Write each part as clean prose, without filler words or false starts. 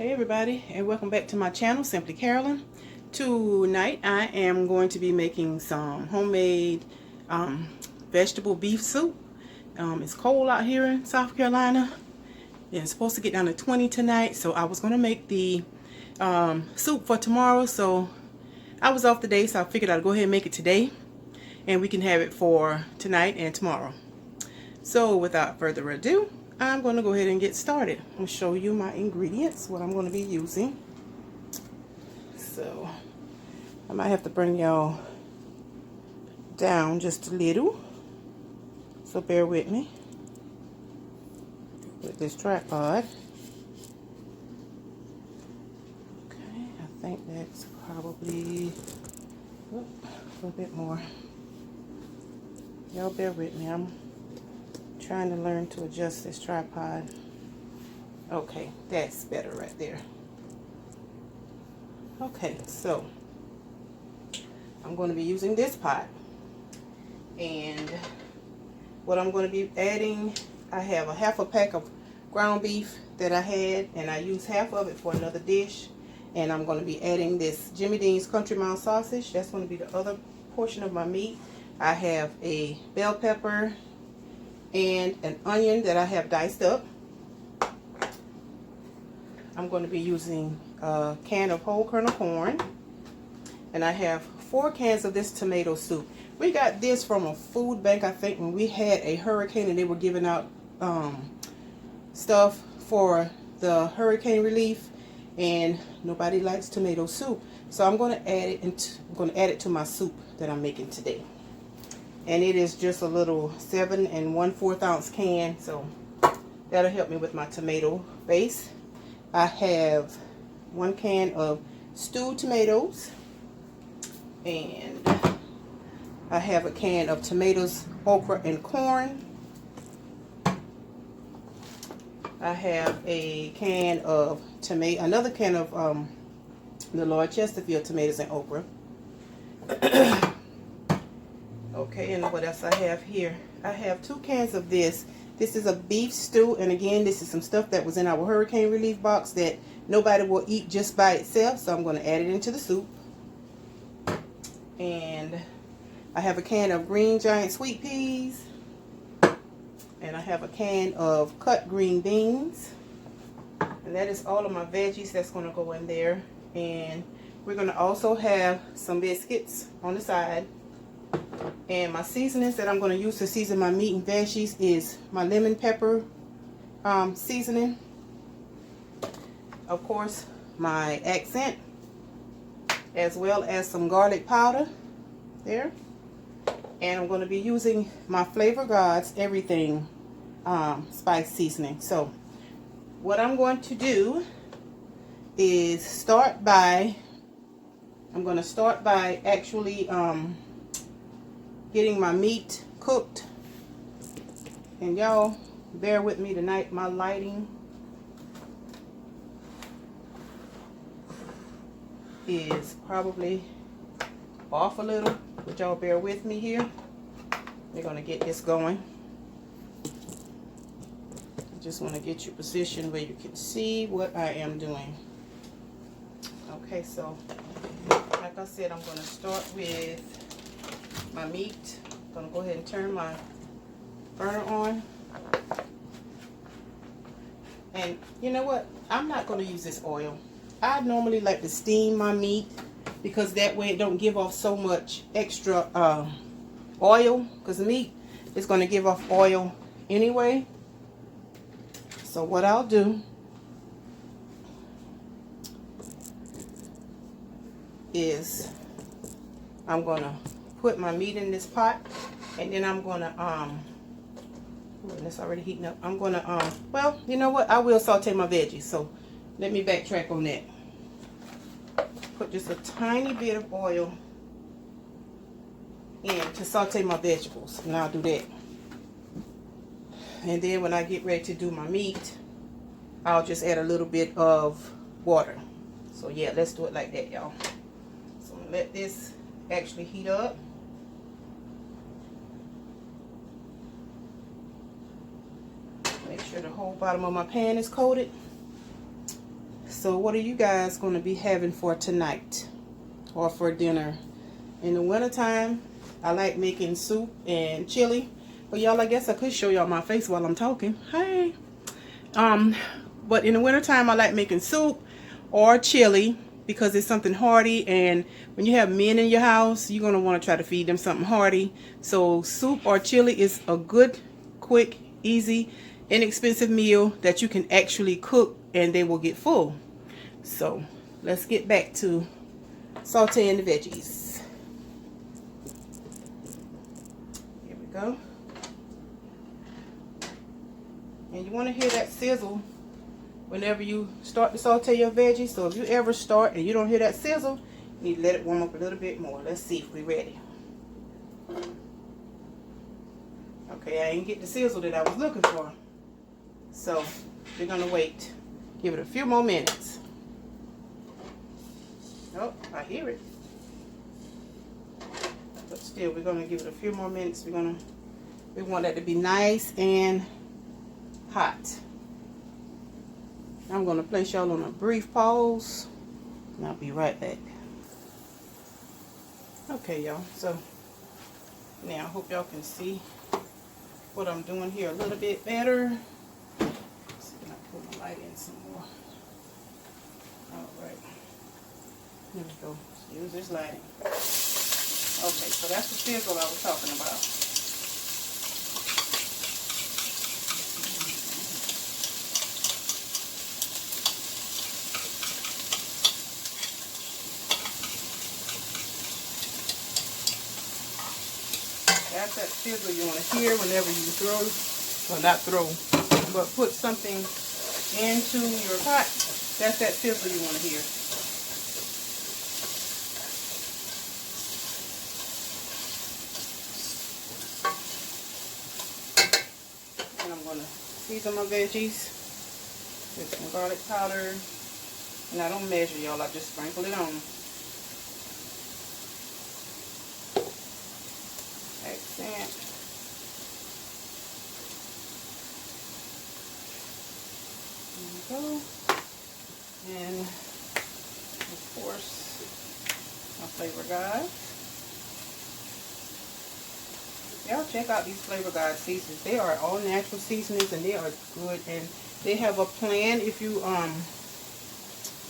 Hey everybody, and welcome back to my channel, Simply Carolyn. Tonight I am going to be making some homemade vegetable beef soup. It's cold out here in South Carolina. It's supposed to get down to 20 tonight, so I was going to make the soup for tomorrow. So I was off today, so I figured I'd go ahead and make it today, and we can have it for tonight and tomorrow. So without further ado, I'm going to go ahead and get started. I'm going to show you my ingredients, what I'm going to be using. So I might have to bring y'all down just a little, so bear with me with this tripod. Okay, I think that's probably a little bit more. Y'all bear with me, I'm trying to learn to adjust this tripod. Okay, that's better right there. Okay, so I'm going to be using this pot, and what I'm going to be adding, I have a half a pack of ground beef that I had, and I used half of it for another dish, and I'm going to be adding this Jimmy Dean's Country Mile sausage. That's going to be the other portion of my meat. I have a bell pepper and an onion that I have diced up. I'm going to be using a can of whole kernel corn, and I have 4 cans of this tomato soup. We got this from a food bank, I think, when we had a hurricane, and they were giving out stuff for the hurricane relief, and nobody likes tomato soup, so I'm going to add it to my soup that I'm making today. And it is just a little 7 1/4 ounce can, so that'll help me with my tomato base. I have 1 can of stewed tomatoes, and I have a can of tomatoes, okra, and corn. I have a can of another can of the Lord Chesterfield tomatoes and okra. Okay, and what else I have here? I have 2 cans of this. This is a beef stew, and again, this is some stuff that was in our hurricane relief box that nobody will eat just by itself, so I'm going to add it into the soup. And I have a can of green giant sweet peas, and I have a can of cut green beans, and that is all of my veggies that's going to go in there. And we're going to also have some biscuits on the side. And my seasonings that I'm going to use to season my meat and veggies is my lemon pepper seasoning, of course my accent, as well as some garlic powder there. And I'm going to be using my Flavor Gods Everything spice seasoning. So what I'm going to do is I'm going to start by actually getting my meat cooked. And y'all bear with me tonight, my lighting is probably off a little, but y'all bear with me here. We're going to get this going. I just want to get you positioned where you can see what I am doing. Okay, so like I said, I'm going to start with my meat. I'm going to go ahead and turn my burner on. And you know what? I'm not going to use this oil. I normally like to steam my meat, because that way it don't give off so much extra oil, because the meat is going to give off oil anyway. So what I'll do is I'm going to put my meat in this pot, and then I'm going to it's already heating up. I'm going to well, you know what, I will saute my veggies, so let me backtrack on that. Put just a tiny bit of oil in to saute my vegetables, and I'll do that. And then when I get ready to do my meat, I'll just add a little bit of water. So yeah, let's do it like that, y'all. So I'm gonna let this actually heat up. Make sure the whole bottom of my pan is coated. So what are you guys going to be having for tonight or for dinner? In the wintertime, I like making soup and chili. But y'all, I guess I could show y'all my face while I'm talking. Hey. But in the wintertime, I like making soup or chili because it's something hearty. And when you have men in your house, you're going to want to try to feed them something hearty. So soup or chili is a good, quick, easy, inexpensive meal that you can actually cook and they will get full. So let's get back to sauteing the veggies. Here we go. And you want to hear that sizzle whenever you start to saute your veggies. So if you ever start and you don't hear that sizzle, you need to let it warm up a little bit more. Let's see if we're ready. Okay, I ain't get the sizzle that I was looking for. So we're going to wait. Give it a few more minutes. Oh, I hear it. But still, we're going to give it a few more minutes. We want that to be nice and hot. I'm going to place y'all on a brief pause, and I'll be right back. Okay, y'all. So now I hope y'all can see what I'm doing here a little bit better. Let's see, can I put my light in some more? All right. Here we go. Let's use this lighting. Okay, so that's the sizzle I was talking about. That's that sizzle you want to hear whenever you but put something into your pot. That's that sizzle you want to hear. And I'm going to season my veggies with some garlic powder. And I don't measure, y'all. I just sprinkle it on. Accent. There we go. And of course, my flavor guide. Y'all check out these flavor guide seasonings. They are all natural seasonings and they are good. And they have a plan if you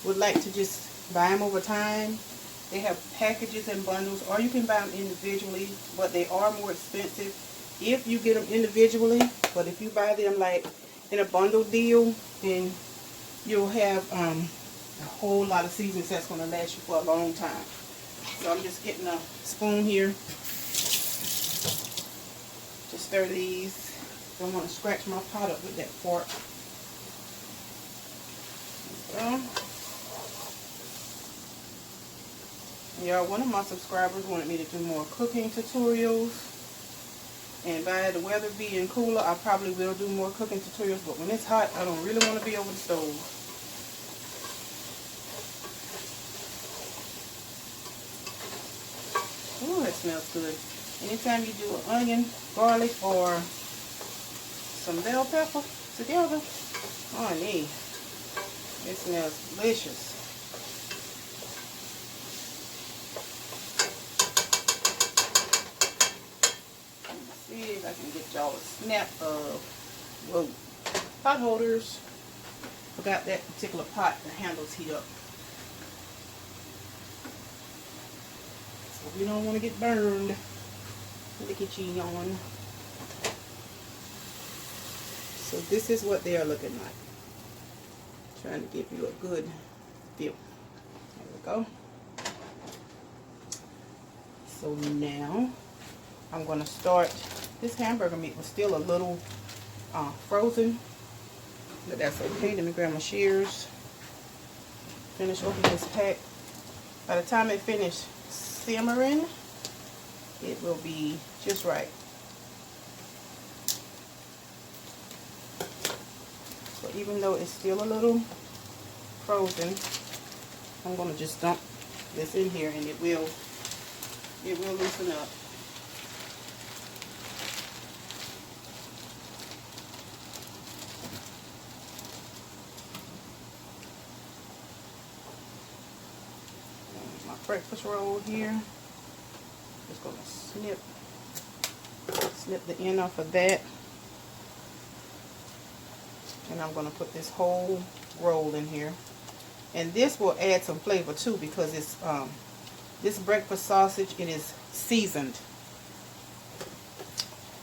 would like to just buy them over time. They have packages and bundles, or you can buy them individually, but they are more expensive if you get them individually. But if you buy them like in a bundle deal, then you'll have a whole lot of seasonings that's going to last you for a long time. So I'm just getting a spoon here to stir these. Don't want to scratch my pot up with that fork. There we go. Y'all, one of my subscribers wanted me to do more cooking tutorials, and by the weather being cooler, I probably will do more cooking tutorials, but when it's hot, I don't really want to be over the stove. Ooh, that smells good. Anytime you do an onion, garlic, or some bell pepper together, honey, it smells delicious. See if I can get y'all a snap of pot holders. Forgot that particular pot, the handles heat up. So we don't want to get burned. Look at you on. So this is what they are looking like. Trying to give you a good feel. There we go. So now I'm going to start. This hamburger meat was still a little frozen, but that's okay. Let me grab my shears. Finish opening this pack. By the time it finishes simmering, it will be just right. So even though it's still a little frozen, I'm going to just dump this in here and it will loosen up. breakfast roll here. Just gonna snip the end off of that. And I'm gonna put this whole roll in here. And this will add some flavor too, because it's this breakfast sausage, it is seasoned.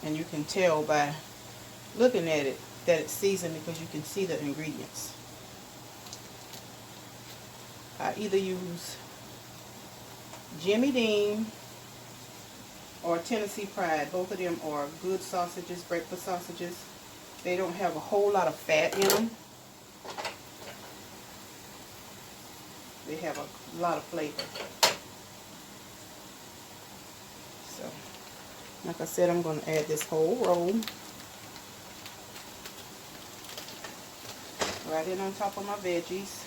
And you can tell by looking at it that it's seasoned because you can see the ingredients. I either use Jimmy Dean or Tennessee Pride. Both of them are good sausages, breakfast sausages. They don't have a whole lot of fat in them. They have a lot of flavor. So, like I said, I'm going to add this whole roll right in on top of my veggies.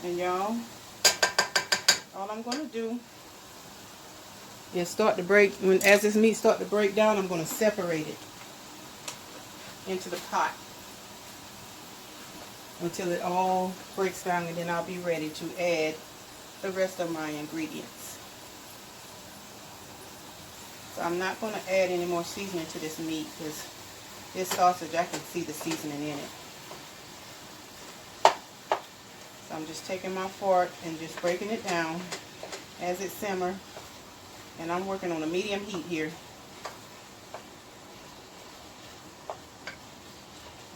And y'all, all I'm going to do is start to break, as this meat start to break down, I'm going to separate it into the pot until it all breaks down, and then I'll be ready to add the rest of my ingredients. So I'm not going to add any more seasoning to this meat because this sausage, I can see the seasoning in it. So I'm just taking my fork and just breaking it down as it simmers. And I'm working on a medium heat here.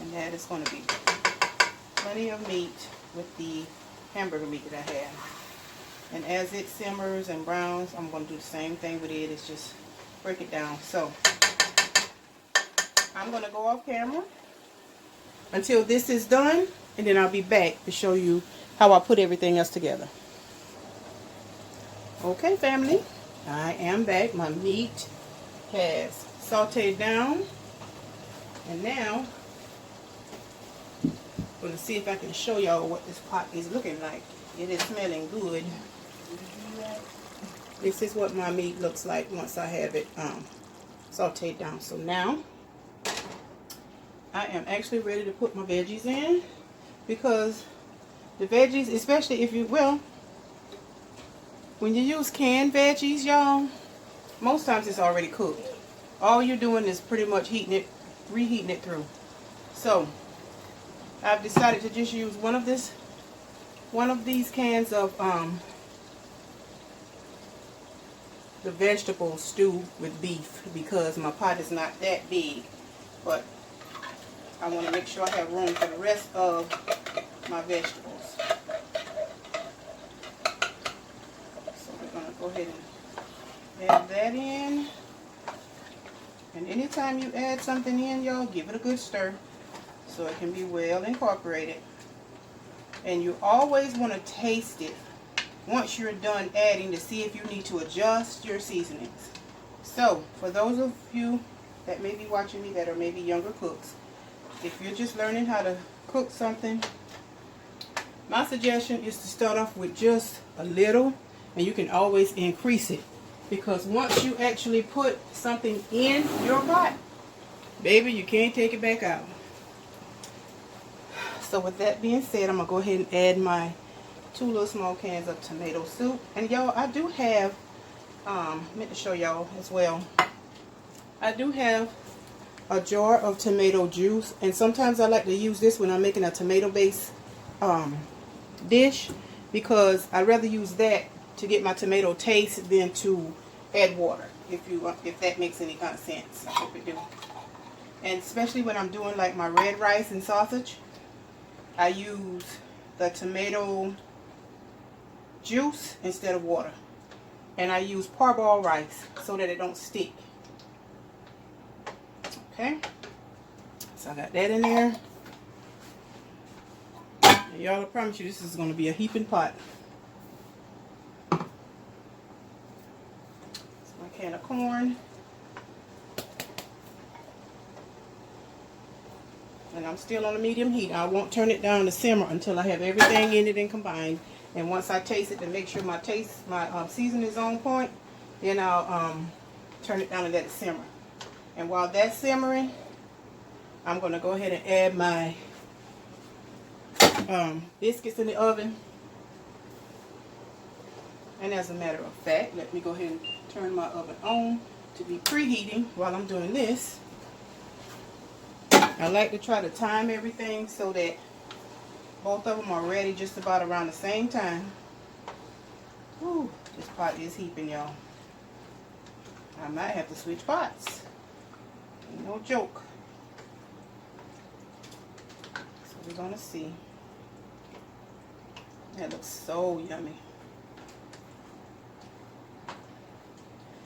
And that is going to be plenty of meat with the hamburger meat that I have. And as it simmers and browns, I'm going to do the same thing with it. It's just break it down. So I'm going to go off camera until this is done, and then I'll be back to show you how I put everything else together. Okay, family, I am back. My meat has sauteed down, and now I'm going to see if I can show y'all what this pot is looking like. It is smelling good. This is what my meat looks like once I have it sauteed down. So now I am actually ready to put my veggies in, because the veggies, especially if you, well, when you use canned veggies, y'all, most times it's already cooked. All you're doing is pretty much reheating it through. So I've decided to just use one of these cans of the vegetable stew with beef, because my pot is not that big, but I want to make sure I have room for the rest of my vegetables. So we're going to go ahead and add that in. And anytime you add something in, y'all, give it a good stir so it can be well incorporated. And you always want to taste it once you're done adding to see if you need to adjust your seasonings. So for those of you that may be watching me that are maybe younger cooks, if you're just learning how to cook something, my suggestion is to start off with just a little, and you can always increase it, because once you actually put something in your pot, baby, you can't take it back out. So with that being said, I'm going to go ahead and add my 2 little small cans of tomato soup. And y'all, I do have, meant to show y'all as well, I do have a jar of tomato juice, and sometimes I like to use this when I'm making a tomato based dish, because I'd rather use that to get my tomato taste than to add water, if that makes any kind of sense. I hope it do. And especially when I'm doing like my red rice and sausage, I use the tomato juice instead of water. And I use parboiled rice so that it don't stick. Okay, so I got that in there. Y'all, I promise you this is going to be a heaping pot. It's my can of corn. And I'm still on a medium heat. I won't turn it down to simmer until I have everything in it and combined. And once I taste it to make sure my seasoning is on point, then I'll turn it down and let it simmer. And while that's simmering, I'm going to go ahead and add my biscuits in the oven. And as a matter of fact, let me go ahead and turn my oven on to be preheating while I'm doing this. I like to try to time everything so that both of them are ready just about around the same time. Whew, this pot is heaping, y'all. I might have to switch pots. Ain't no joke. So we're gonna see. That looks so yummy.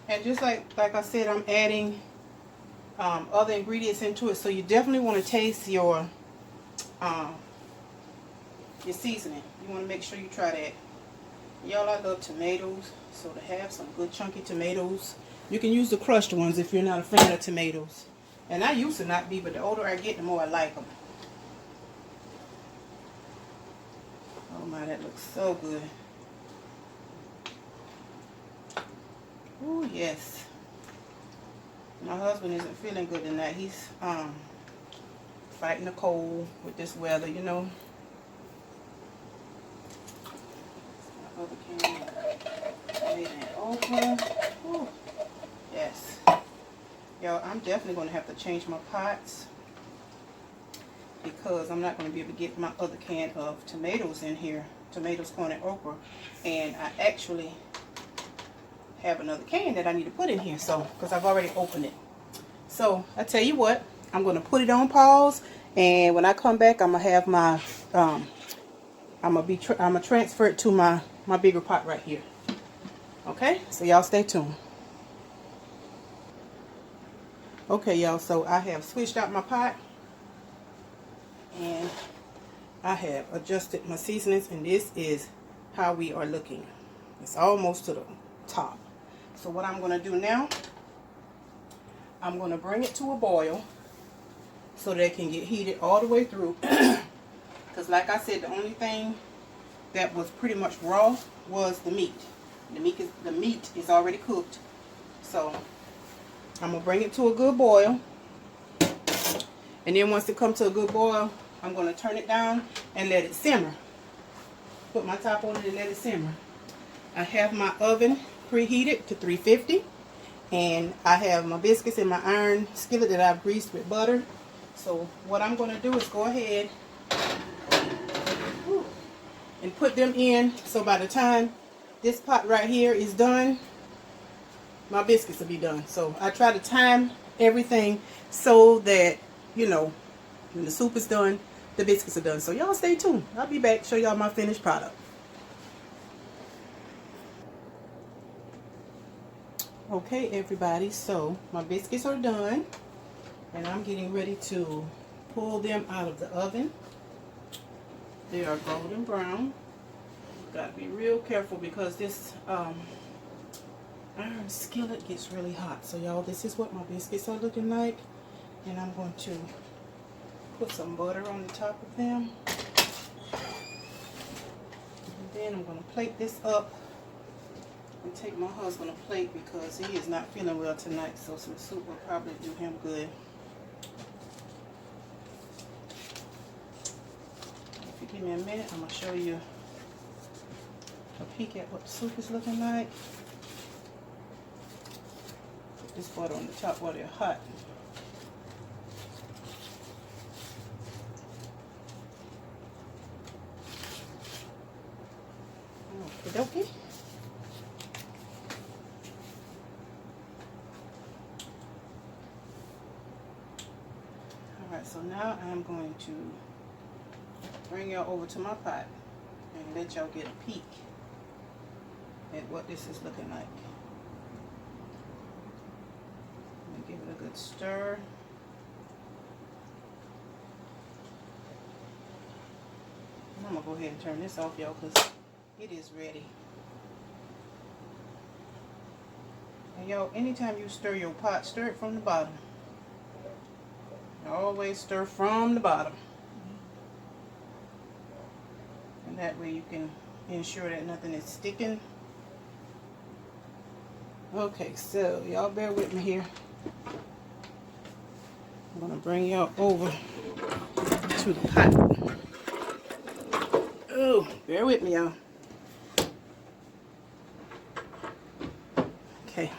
And just like I said, I'm adding other ingredients into it, so you definitely want to taste your seasoning. You want to make sure you try that. Y'all, I love tomatoes, so to have some good chunky tomatoes, you can use the crushed ones if you're not a fan of tomatoes. And I used to not be, but the older I get, the more I like them. Oh my, that looks so good. Oh yes. My husband isn't feeling good tonight. He's fighting the cold with this weather, you know. My other can made it open. Ooh. Yes. Y'all, I'm definitely going to have to change my pots because I'm not going to be able to get my other can of tomatoes in here. Tomatoes, corn, and okra. And I actually have another can that I need to put in here, so because I've already opened it. So I tell you what, I'm going to put it on pause, and when I come back, I'm gonna have my I'm gonna transfer it to my bigger pot right here. Okay, so y'all stay tuned. Okay, y'all, so I have switched out my pot and I have adjusted my seasonings, and this is how we are looking. It's almost to the top. So what I'm going to do now, I'm going to bring it to a boil so that it can get heated all the way through. Because like I said, the only thing that was pretty much raw was the meat. The meat is already cooked. So I'm going to bring it to a good boil. And then once it comes to a good boil, I'm going to turn it down and let it simmer. Put my top on it and let it simmer. I have my oven preheated to 350, and I have my biscuits in my iron skillet that I've greased with butter. So what I'm going to do is go ahead and put them in, so by the time this pot right here is done, my biscuits will be done. So I try to time everything so that, you know, when the soup is done, the biscuits are done. So y'all stay tuned. I'll be back, show y'all my finished product. Okay, everybody, so my biscuits are done, and I'm getting ready to pull them out of the oven. They are golden brown. Got to be real careful because this iron skillet gets really hot. So y'all, this is what my biscuits are looking like, and I'm going to put some butter on the top of them, and then I'm going to plate this up and take my husband a plate because he is not feeling well tonight, so some soup will probably do him good. If you give me a minute, I'm going to show you a peek at what the soup is looking like. Put this butter on the top while they're hot. Okie dokie. Alright, so now I'm going to bring y'all over to my pot and let y'all get a peek at what this is looking like. I'm going to give it a good stir. I'm going to go ahead and turn this off, y'all, because it is ready. And y'all, anytime you stir your pot, stir it from the bottom. Always stir from the bottom. And that way you can ensure that nothing is sticking. Okay, so y'all bear with me here. I'm going to bring y'all over to the pot. Oh, bear with me, y'all. Okay.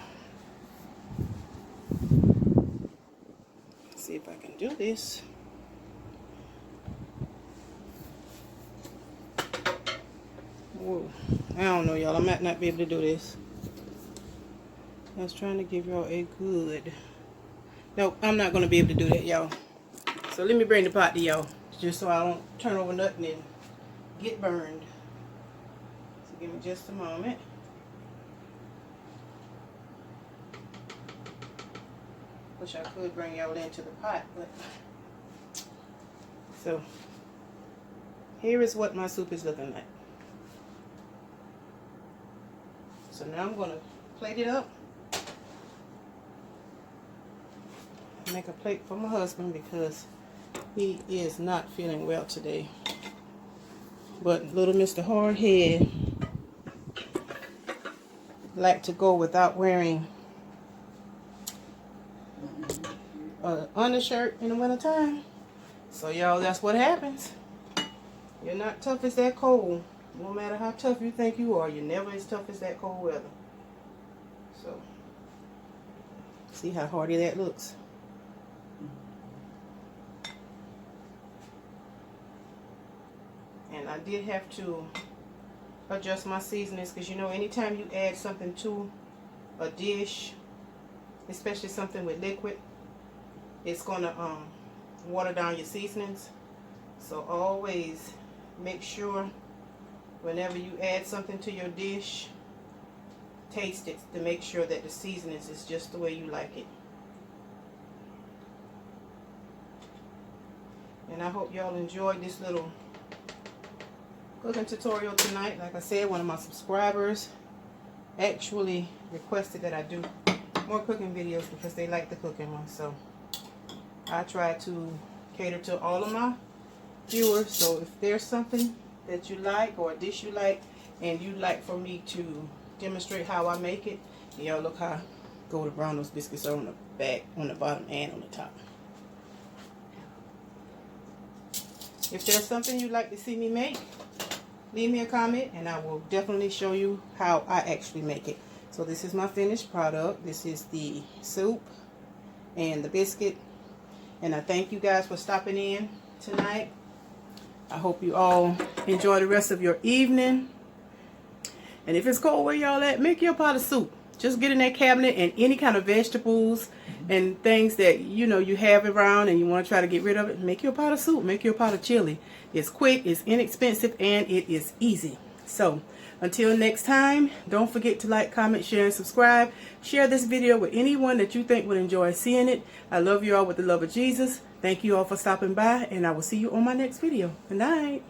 Let's see if I can do this. Whoa. I don't know, y'all. I might not be able to do this. I was trying to give y'all a good... Nope, I'm not going to be able to do that, y'all. So let me bring the pot to y'all, just so I don't turn over nothing and get burned. So give me just a moment. Wish I could bring y'all into the pot, but... So, here is what my soup is looking like. So now I'm going to plate it up. Make a plate for my husband because he is not feeling well today. But little Mr. Hardhead like to go without wearing an undershirt in the wintertime. So y'all, that's what happens. You're not tough as that cold. No matter how tough you think you are, you're never as tough as that cold weather. So, see how hardy that looks. And I did have to adjust my seasonings because, you know, anytime you add something to a dish, especially something with liquid, it's going to water down your seasonings. So always make sure whenever you add something to your dish, taste it to make sure that the seasonings is just the way you like it. And I hope y'all enjoyed this little cooking tutorial tonight. Like I said, one of my subscribers actually requested that I do more cooking videos because they like the cooking ones. So I try to cater to all of my viewers. So if there's something that you like or a dish you like and you'd like for me to demonstrate how I make it, y'all look how golden brown those biscuits are on the back, on the bottom, and on the top. If there's something you'd like to see me make, leave me a comment and I will definitely show you how I actually make it. So this is my finished product. This is the soup and the biscuit. And I thank you guys for stopping in tonight. I hope you all enjoy the rest of your evening. And if it's cold where y'all at, make your pot of soup. Just get in that cabinet and any kind of vegetables and things that you know you have around and you want to try to get rid of it, make your pot of soup, make your pot of chili. It's quick, it's inexpensive, and it is easy. So until next time, don't forget to like, comment, share, and subscribe. Share this video with anyone that you think would enjoy seeing it. I love you all with the love of Jesus. Thank you all for stopping by, and I will see you on my next video. Good night.